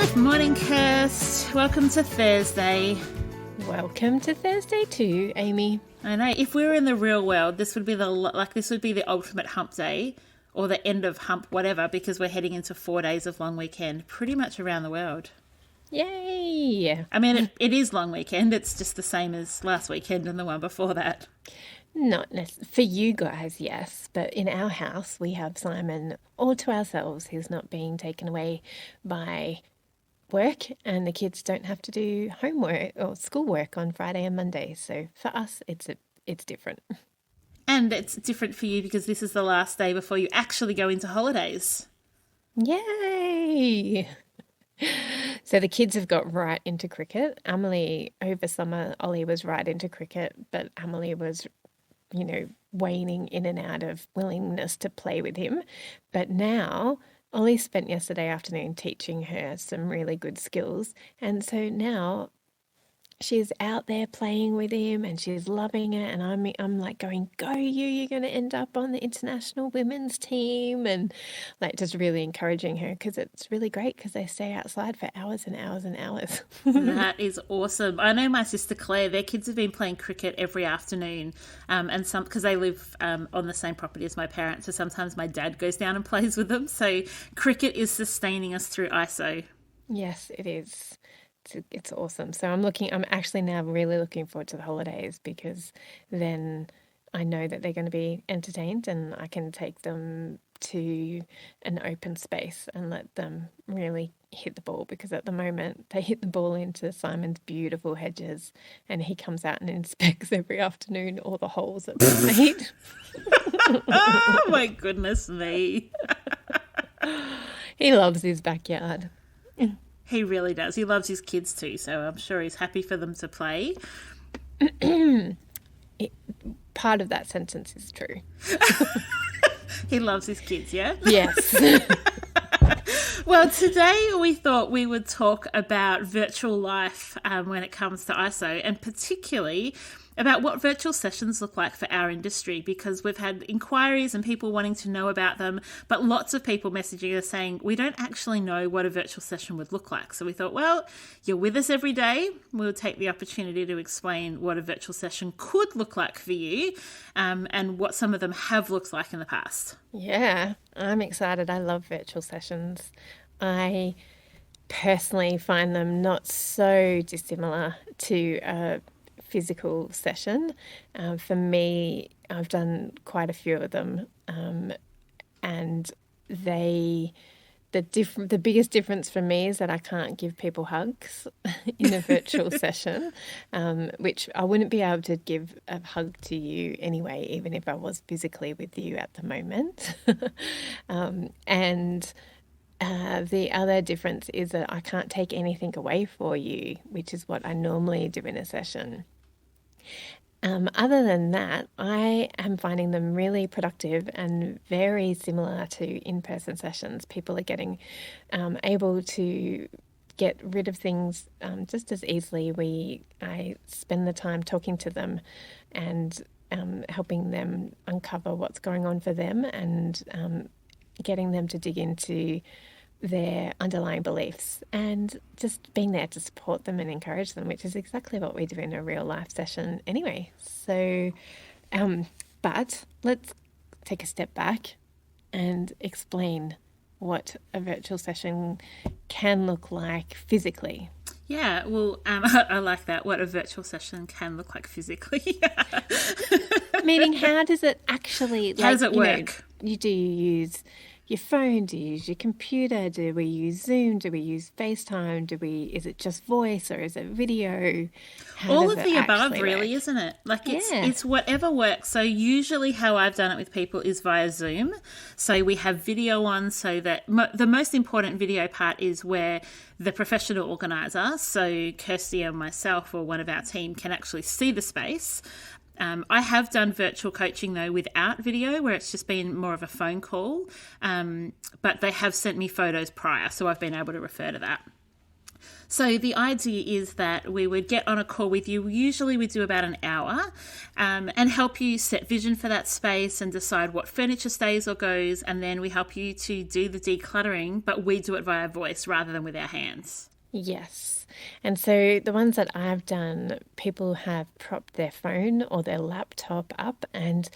Good morning, Kirst. Welcome to Thursday. Welcome to Thursday too, Amy. I know. If we were in the real world, this would be the ultimate hump day, or the end of hump whatever, because we're heading into 4 days of long weekend, pretty much around the world. Yay! I mean, it is long weekend. It's just the same as last weekend and the one before that. Not for you guys, yes, but in our house we have Simon all to ourselves. He's not being taken away by work, and the kids don't have to do homework or schoolwork on Friday and Monday. So for us, it's different. And it's different for you because this is the last day before you actually go into holidays. Yay! So the kids have got right into cricket. Emily, over summer, Ollie was right into cricket, but Emily was, waning in and out of willingness to play with him. But now Ollie spent yesterday afternoon teaching her some really good skills. And so now she's out there playing with him and she's loving it. And I'm like going, go you're going to end up on the international women's team. And like just really encouraging her, because it's really great because they stay outside for hours and hours and hours. That is awesome. I know my sister Claire, their kids have been playing cricket every afternoon, and some, because they live on the same property as my parents, so sometimes my dad goes down and plays with them. So cricket is sustaining us through ISO. Yes, it is. It's awesome. So I'm actually now really looking forward to the holidays, because then I know that they're going to be entertained and I can take them to an open space and let them really hit the ball, because at the moment they hit the ball into Simon's beautiful hedges and he comes out and inspects every afternoon all the holes that they've made. Oh my goodness me. He loves his backyard. He really does. He loves his kids too, so I'm sure he's happy for them to play. Part of that sentence is true. He loves his kids, yeah? Yes. Well, today we thought we would talk about virtual life when it comes to ISO, and particularly about what virtual sessions look like for our industry, because we've had inquiries and people wanting to know about them, but lots of people messaging us saying we don't actually know what a virtual session would look like. So we thought, well, you're with us every day. We'll take the opportunity to explain what a virtual session could look like for you, and what some of them have looked like in the past. Yeah, I'm excited. I love virtual sessions. I personally find them not so dissimilar to a physical session. For me, I've done quite a few of them, and the biggest difference for me is that I can't give people hugs in a virtual session, which I wouldn't be able to give a hug to you anyway, even if I was physically with you at the moment. And the other difference is that I can't take anything away for you, which is what I normally do in a session. Other than that, I am finding them really productive and very similar to in-person sessions. People are getting able to get rid of things just as easily. I spend the time talking to them and helping them uncover what's going on for them, and getting them to dig into their underlying beliefs and just being there to support them and encourage them, which is exactly what we do in a real life session anyway. So, but let's take a step back and explain what a virtual session can look like physically. Yeah, well, I like that, what a virtual session can look like physically. Meaning, how does it actually, how does it work? Do you use your phone? Do you use your computer? Do we use Zoom? Do we use FaceTime? Is it just voice, or is it video? All of the above, really, isn't it? Like it's whatever works. So usually how I've done it with people is via Zoom. So we have video on, so that the most important video part is where the professional organizer, so Kirsty and myself or one of our team, can actually see the space. I have done virtual coaching, though, without video, where it's just been more of a phone call, but they have sent me photos prior, so I've been able to refer to that. So the idea is that we would get on a call with you. Usually we do about an hour, and help you set vision for that space and decide what furniture stays or goes. And then we help you to do the decluttering, but we do it via voice rather than with our hands. Yes. And so the ones that I've done, people have propped their phone or their laptop up, and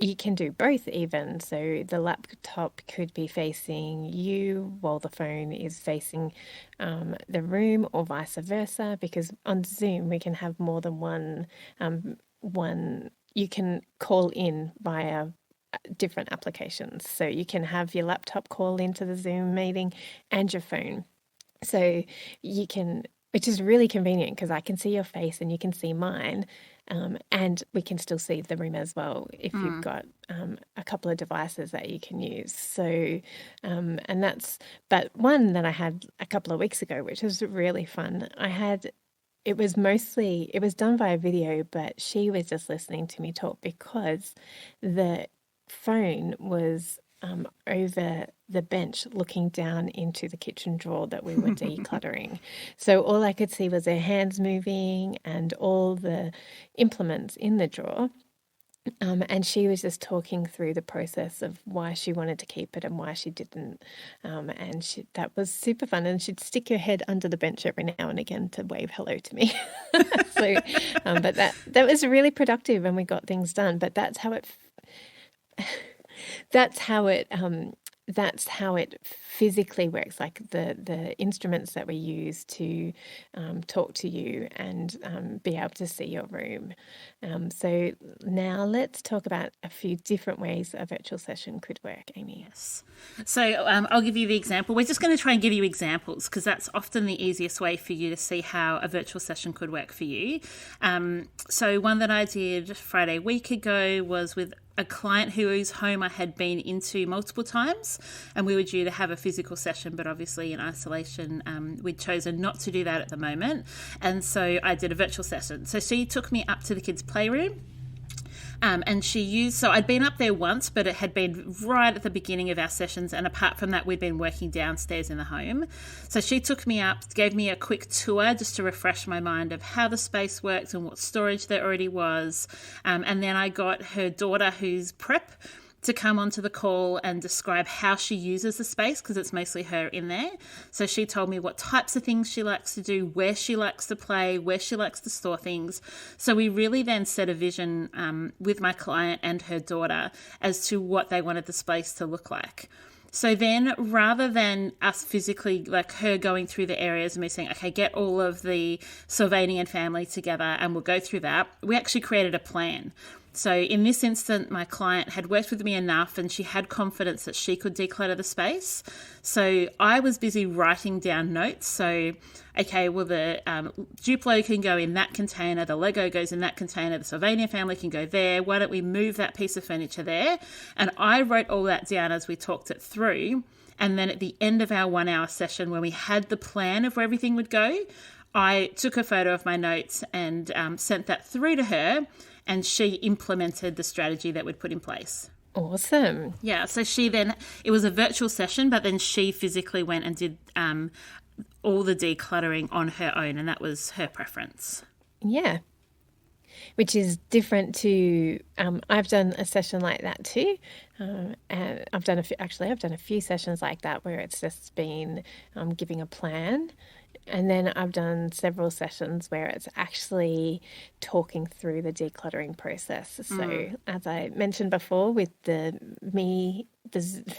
you can do both even. So the laptop could be facing you while the phone is facing the room, or vice versa, because on Zoom we can have more than one. You can call in via different applications. So you can have your laptop call into the Zoom meeting and your phone. So you can, which is really convenient because I can see your face and you can see mine, and we can still see the room as well if you've got a couple of devices that you can use. So, and that's, but one that I had a couple of weeks ago, which was really fun. It was done via video, but she was just listening to me talk because the phone was over the bench looking down into the kitchen drawer that we were decluttering. So all I could see was her hands moving and all the implements in the drawer. And she was just talking through the process of why she wanted to keep it and why she didn't. That was super fun. And she'd stick her head under the bench every now and again to wave hello to me. So, but that was really productive and we got things done. But that's how it physically works, like the instruments that we use to talk to you and be able to see your room. So now let's talk about a few different ways a virtual session could work, Amy. Yes. So I'll give you the example. We're just going to try and give you examples because that's often the easiest way for you to see how a virtual session could work for you. So one that I did Friday week ago was with a client whose home I had been into multiple times, and we were due to have a physical session, but obviously in isolation, we'd chosen not to do that at the moment. And so I did a virtual session. So she took me up to the kids' playroom. And so I'd been up there once, but it had been right at the beginning of our sessions. And apart from that, we'd been working downstairs in the home. So she took me up, gave me a quick tour just to refresh my mind of how the space worked and what storage there already was. And then I got her daughter, who's prep, to come onto the call and describe how she uses the space because it's mostly her in there. So she told me what types of things she likes to do, where she likes to play, where she likes to store things. So we really then set a vision with my client and her daughter as to what they wanted the space to look like. So then rather than us physically, like her going through the areas and me saying, okay, get all of the Sylvanian family together and we'll go through that, we actually created a plan. So in this instant, my client had worked with me enough and she had confidence that she could declutter the space. So I was busy writing down notes. So, okay, well, the Duplo can go in that container, the Lego goes in that container, the Sylvania family can go there. Why don't we move that piece of furniture there? And I wrote all that down as we talked it through. And then at the end of our 1 hour session, when we had the plan of where everything would go, I took a photo of my notes and sent that through to her. And she implemented the strategy that we'd put in place. Awesome. Yeah, so it was a virtual session, but then she physically went and did all the decluttering on her own, and that was her preference. Yeah. Which is different to, I've done a session like that too. And I've done a few sessions like that where it's just been giving a plan. And then I've done several sessions where it's actually talking through the decluttering process. So as I mentioned before, with the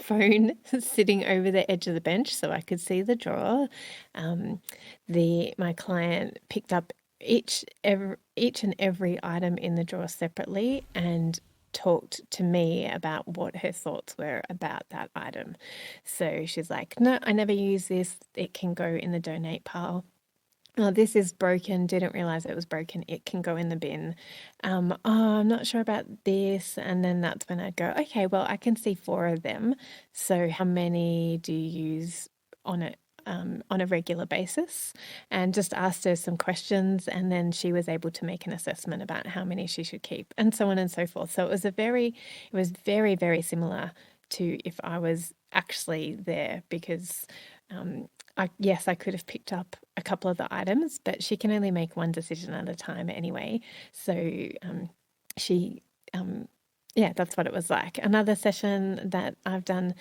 phone sitting over the edge of the bench so I could see the drawer, my client picked up each and every item in the drawer separately and talked to me about what her thoughts were about that item. So she's like, no, I never use this. It can go in the donate pile. Oh, this is broken. Didn't realize it was broken. It can go in the bin. I'm not sure about this. And then that's when I'd go, okay, well, I can see 4 of them. So how many do you use on a regular basis? And just asked her some questions, and then she was able to make an assessment about how many she should keep, and so on and so forth. So it was very, very similar to if I was actually there, because yes, I could have picked up a couple of the items, but she can only make one decision at a time anyway. So she, yeah, that's what it was like. Another session that I've done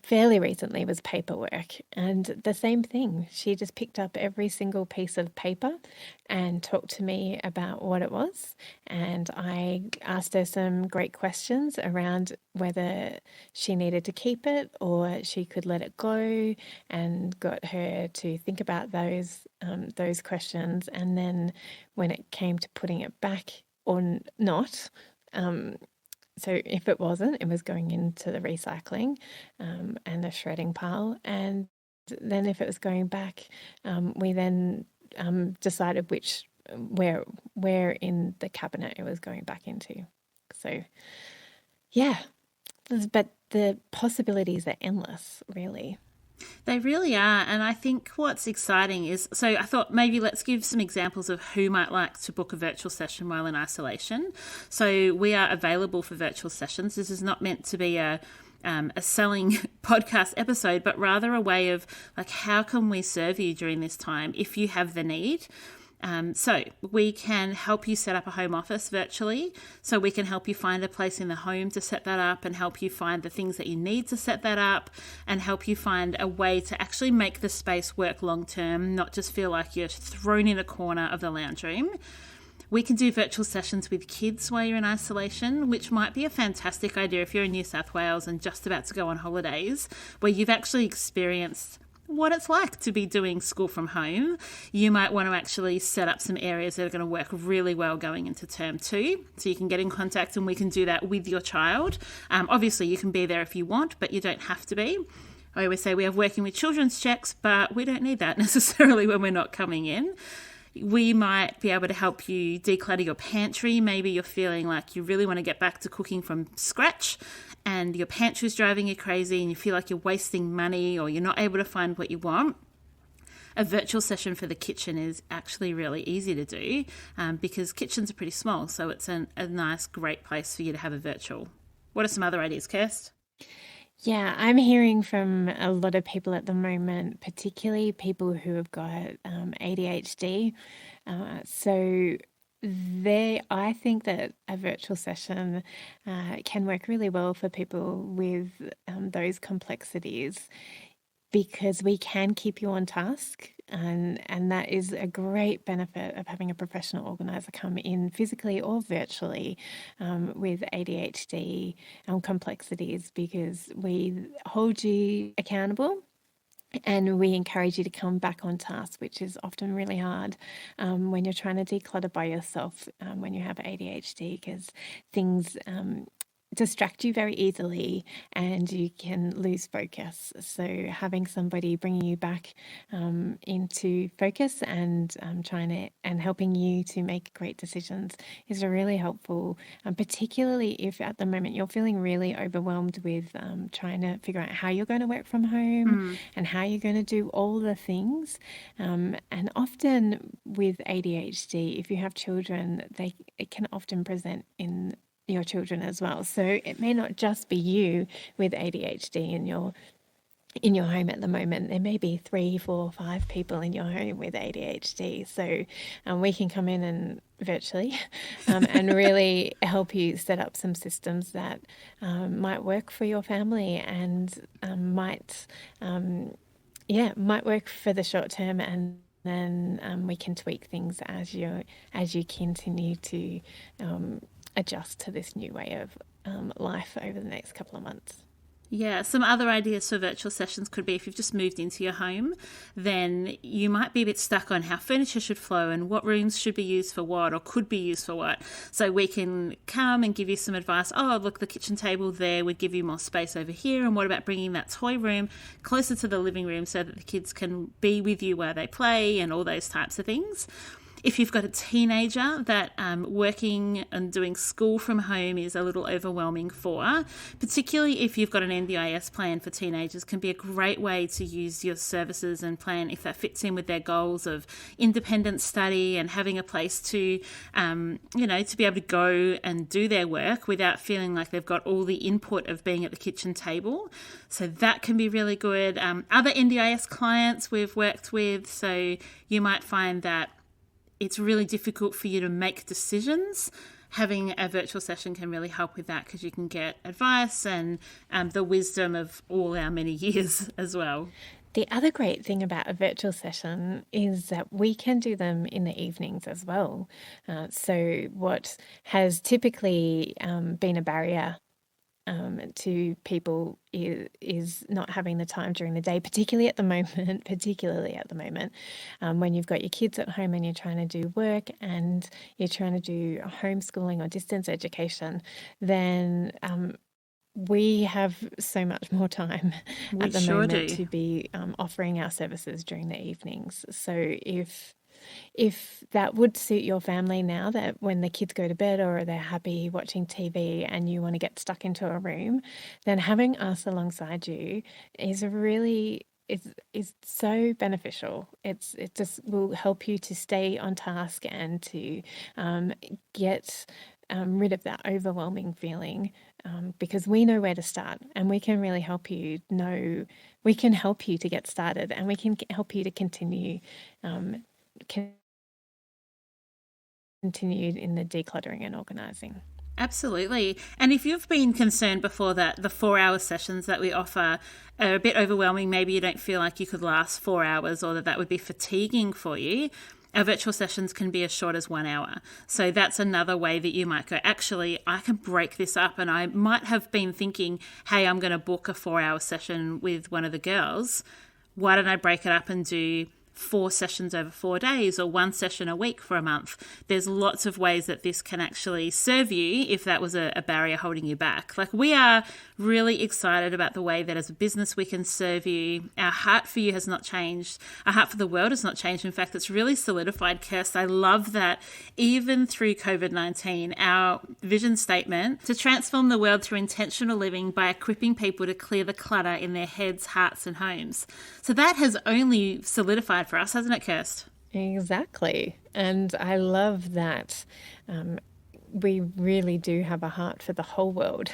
fairly recently was paperwork, and the same thing. She just picked up every single piece of paper and talked to me about what it was. And I asked her some great questions around whether she needed to keep it or she could let it go, and got her to think about those questions. And then when it came to putting it back or not, so if it wasn't, it was going into the recycling and the shredding pile. And then if it was going back, we then decided where in the cabinet it was going back into. So yeah, but the possibilities are endless, really. They really are. And I think what's exciting is, so I thought maybe let's give some examples of who might like to book a virtual session while in isolation. So we are available for virtual sessions. This is not meant to be a selling podcast episode, but rather a way of like, how can we serve you during this time if you have the need? So we can help you set up a home office virtually. So we can help you find a place in the home to set that up, and help you find the things that you need to set that up, and help you find a way to actually make the space work long term, not just feel like you're thrown in a corner of the lounge room. We can do virtual sessions with kids while you're in isolation, which might be a fantastic idea if you're in New South Wales and just about to go on holidays, where you've actually experienced what it's like to be doing school from home. You might want to actually set up some areas that are going to work really well going into term 2, so you can get in contact and we can do that with your child. Obviously you can be there if you want, but you don't have to be. I always say we have working with children's checks, but we don't need that necessarily when we're not coming in. We might be able to help you declutter your pantry. Maybe you're feeling like you really want to get back to cooking from scratch, and your pantry is driving you crazy and you feel like you're wasting money or you're not able to find what you want. A virtual session for the kitchen is actually really easy to do because kitchens are pretty small, so it's a nice, great place for you to have a virtual. What are some other ideas, Kirst? Yeah, I'm hearing from a lot of people at the moment, particularly people who have got ADHD. So I think that a virtual session can work really well for people with those complexities, because we can keep you on task, and that is a great benefit of having a professional organizer come in physically or virtually with ADHD complexities, because we hold you accountable and we encourage you to come back on task, which is often really hard when you're trying to declutter by yourself when you have ADHD, because things distract you very easily and you can lose focus. So having somebody bringing you back into focus and helping you to make great decisions is really helpful, particularly if at the moment you're feeling really overwhelmed with trying to figure out how you're going to work from home and how you're going to do all the things. And often with ADHD, if you have children, it can often present in your children as well. So it may not just be you with ADHD in your home at the moment. There may be 3, 4, 5 people in your home with ADHD. So we can come in and virtually and really help you set up some systems that might work for your family and might work for the short term, and then we can tweak things as you continue to adjust to this new way of life over the next couple of months. Yeah, some other ideas for virtual sessions could be if you've just moved into your home, then you might be a bit stuck on how furniture should flow and what rooms should be used for what or could be used for what. So we can come and give you some advice. Oh, look, the kitchen table there would give you more space over here. And what about bringing that toy room closer to the living room so that the kids can be with you while they play and all those types of things. If you've got a teenager that working and doing school from home is a little overwhelming for, particularly if you've got an NDIS plan for teenagers, can be a great way to use your services and plan if that fits in with their goals of independent study and having a place to, to be able to go and do their work without feeling like they've got all the input of being at the kitchen table. So that can be really good. Other NDIS clients we've worked with, so you might find that it's really difficult for you to make decisions. Having a virtual session can really help with that because you can get advice and the wisdom of all our many years as well. The other great thing about a virtual session is that we can do them in the evenings as well. So what has typically been a barrier to people is not having the time during the day, particularly at the moment, when you've got your kids at home and you're trying to do work and you're trying to do homeschooling or distance education, then we have so much more time at the moment to be offering our services during the evenings. So if that would suit your family now, that when the kids go to bed or they're happy watching TV and you want to get stuck into a room, then having us alongside you is is so beneficial. It just will help you to stay on task and to get rid of that overwhelming feeling, because we know where to start and we can really help you we can help you to get started and we can help you to continue in the decluttering and organising. Absolutely. And if you've been concerned before that the 4-hour sessions that we offer are a bit overwhelming, maybe you don't feel like you could last 4 hours or that would be fatiguing for you, our virtual sessions can be as short as 1 hour. So that's another way that you might go, actually, I can break this up. And I might have been thinking, hey, I'm going to book a 4-hour session with one of the girls. Why don't I break it up and do 4 sessions over 4 days or 1 session a week for a month? There's lots of ways that this can actually serve you if that was a barrier holding you back. Like, we are really excited about the way that as a business we can serve you. Our heart for you has not changed. Our heart for the world has not changed. In fact, it's really solidified, Kirst. I love that even through COVID-19, our vision statement to transform the world through intentional living by equipping people to clear the clutter in their heads, hearts and homes. So that has only solidified for us, hasn't it, Kirst? Exactly. And I love that we really do have a heart for the whole world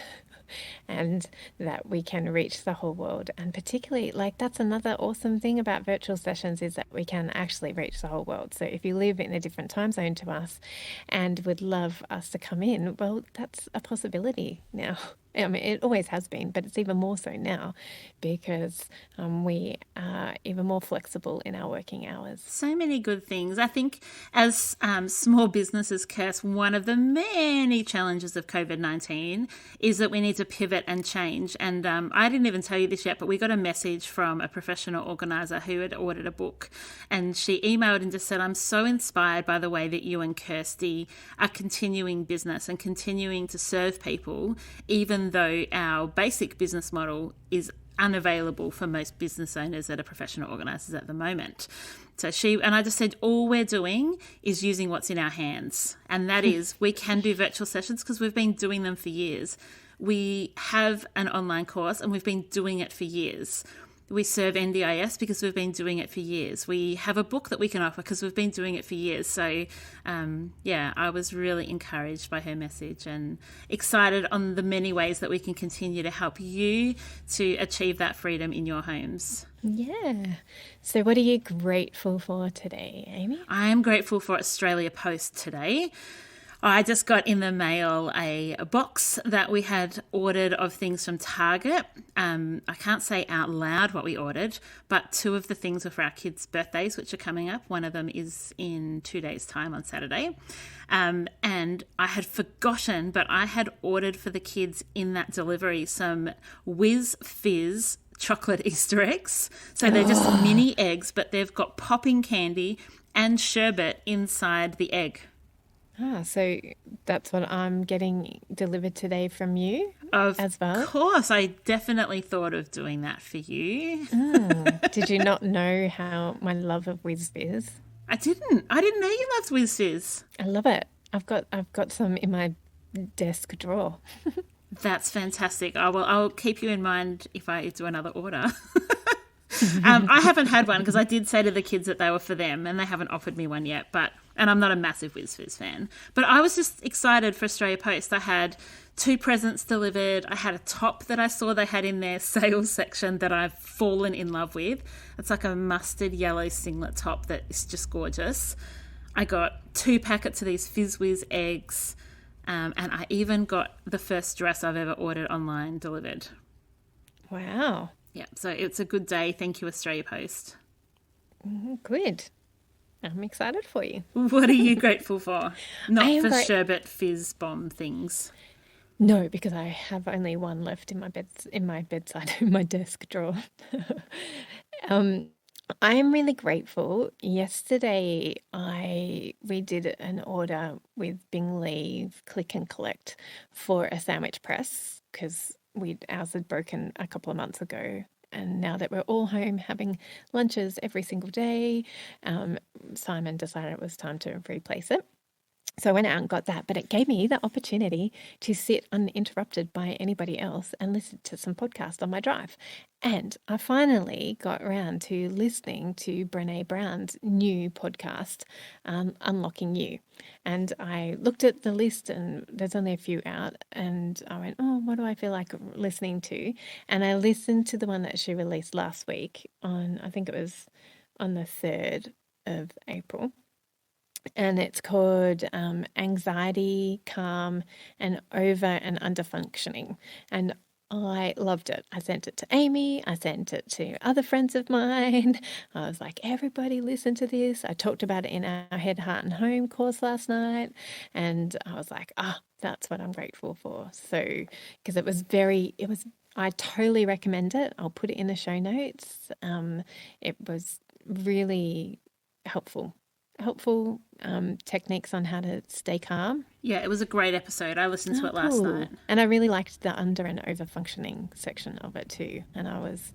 and that we can reach the whole world. And particularly, like, that's another awesome thing about virtual sessions is that we can actually reach the whole world. So if you live in a different time zone to us and would love us to come in, well, that's a possibility now. I mean, it always has been, but it's even more so now because we are even more flexible in our working hours. So many good things. I think as small businesses, Kirst, one of the many challenges of COVID-19 is that we need to pivot and change. And I didn't even tell you this yet, but we got a message from a professional organizer who had ordered a book. And she emailed and just said, I'm so inspired by the way that you and Kirsty are continuing business and continuing to serve people, even though our basic business model is unavailable for most business owners that are professional organisers at the moment. So I just said, all we're doing is using what's in our hands. And that is, we can do virtual sessions because we've been doing them for years. We have an online course and we've been doing it for years. We serve NDIS because we've been doing it for years. We have a book that we can offer because we've been doing it for years. So, I was really encouraged by her message and excited on the many ways that we can continue to help you to achieve that freedom in your homes. Yeah. So what are you grateful for today, Amy? I am grateful for Australia Post today. I just got in the mail a box that we had ordered of things from Target. I can't say out loud what we ordered, but 2 of the things were for our kids' birthdays, which are coming up. One of them is in 2 days' time on Saturday. And I had forgotten, but I had ordered for the kids in that delivery some Whiz Fizz chocolate Easter eggs. So they're just mini eggs, but they've got popping candy and sherbet inside the egg. So that's what I'm getting delivered today from you as well? Of course. I definitely thought of doing that for you. Did you not know how my love of Whiz Fizz? I didn't know you loved Whiz Fizz. I love it. I've got some in my desk drawer. That's fantastic. I'll keep you in mind if I do another order. I haven't had one because I did say to the kids that they were for them and they haven't offered me one yet. And I'm not a massive Whiz Fizz fan. But I was just excited for Australia Post. I had 2 presents delivered. I had a top that I saw they had in their sales section that I've fallen in love with. It's like a mustard yellow singlet top that is just gorgeous. I got 2 packets of these Fizz Whiz eggs. And I even got the first dress I've ever ordered online delivered. Wow. Yeah, so it's a good day. Thank you, Australia Post. Good. I'm excited for you. What are you grateful for? Not for sherbet fizz bomb things. No, because I have only one left in my bedside, in my desk drawer. I am really grateful. Yesterday, we did an order with Bingley Click and Collect for a sandwich press because ours had broken a couple of months ago. And now that we're all home having lunches every single day, Simon decided it was time to replace it. So I went out and got that, but it gave me the opportunity to sit uninterrupted by anybody else and listen to some podcasts on my drive. And I finally got around to listening to Brene Brown's new podcast, Unlocking You. And I looked at the list and there's only a few out and I went, oh, what do I feel like listening to? And I listened to the one that she released last week I think it was on the 3rd of April. And it's called Anxiety, Calm, and Over and Under Functioning. And I loved it. I sent it to Amy. I sent it to other friends of mine. I was like, everybody listen to this. I talked about it in our Head, Heart and Home course last night. And I was like, that's what I'm grateful for. So, because I totally recommend it. I'll put it in the show notes. It was really helpful techniques on how to stay calm. Yeah, it was a great episode. I listened to it last night. And I really liked the under and over functioning section of it too. And I was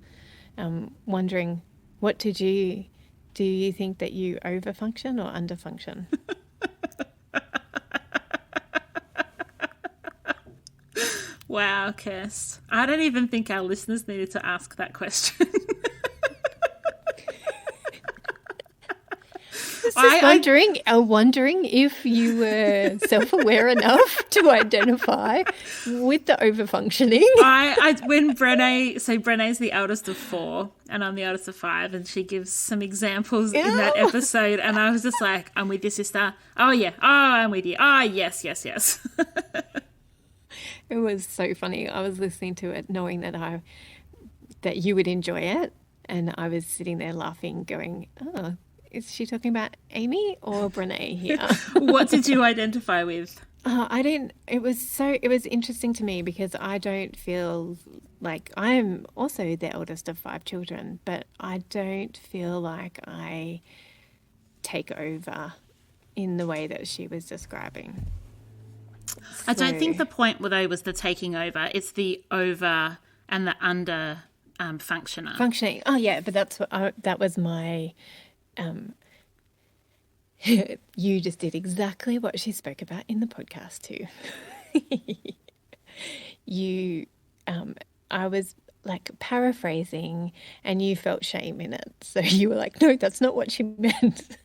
wondering, do you think that you over function or under function? Wow, Kirst. I don't even think our listeners needed to ask that question. Wondering if you were self-aware enough to identify with the overfunctioning. When Brene's the eldest of 4 and I'm the eldest of 5 and she gives some examples in that episode and I was just like, I'm with you, sister. Oh yeah. Oh, I'm with you. Oh, yes. It was so funny. I was listening to it knowing that you would enjoy it and I was sitting there laughing going, oh, is she talking about Amy or Brene here? What did you identify with? It was interesting to me because I don't feel like I'm also the eldest of 5 children, but I don't feel like I take over in the way that she was describing. I don't think the point though was the taking over. It's the over and the under functioner. Functioning. Oh yeah, but that was my. You just did exactly what she spoke about in the podcast too. I was like paraphrasing and you felt shame in it. So you were like, no, that's not what she meant.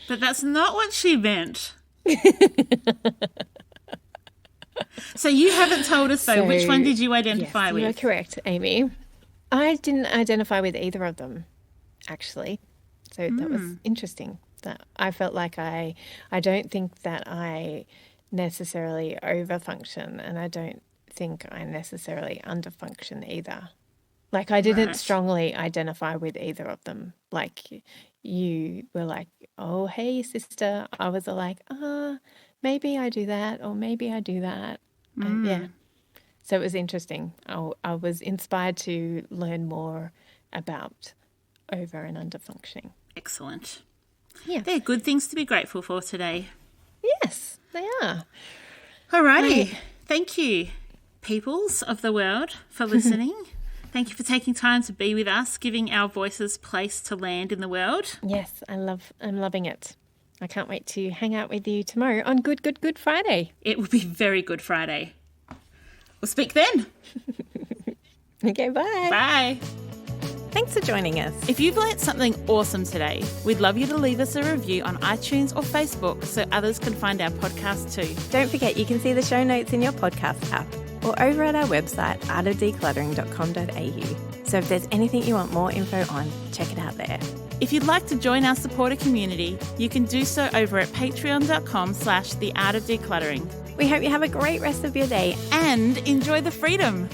But that's not what she meant. So you haven't told us though, which one did you identify with? You're correct, Amy. I didn't identify with either of them, actually. So that was interesting. That I felt like I don't think that I necessarily overfunction and I don't think I necessarily underfunction either. Like I didn't strongly identify with either of them. Like you were like, oh, hey, sister. I was like, maybe I do that or maybe I do that. Yeah. So it was interesting. I was inspired to learn more about over and under functioning. Excellent. Yeah. They're good things to be grateful for today. Yes, they are. Alrighty. Thank you, peoples of the world, for listening. Thank you for taking time to be with us, giving our voices place to land in the world. Yes, I'm loving it. I can't wait to hang out with you tomorrow on Good Friday. It will be very Good Friday. We'll speak then. Okay, bye. Bye. Thanks for joining us. If you've learnt something awesome today, we'd love you to leave us a review on iTunes or Facebook so others can find our podcast too. Don't forget you can see the show notes in your podcast app or over at our website artofdecluttering.com.au. So if there's anything you want more info on, check it out there. If you'd like to join our supporter community, you can do so over at patreon.com/theartofdecluttering. We hope you have a great rest of your day and enjoy the freedom.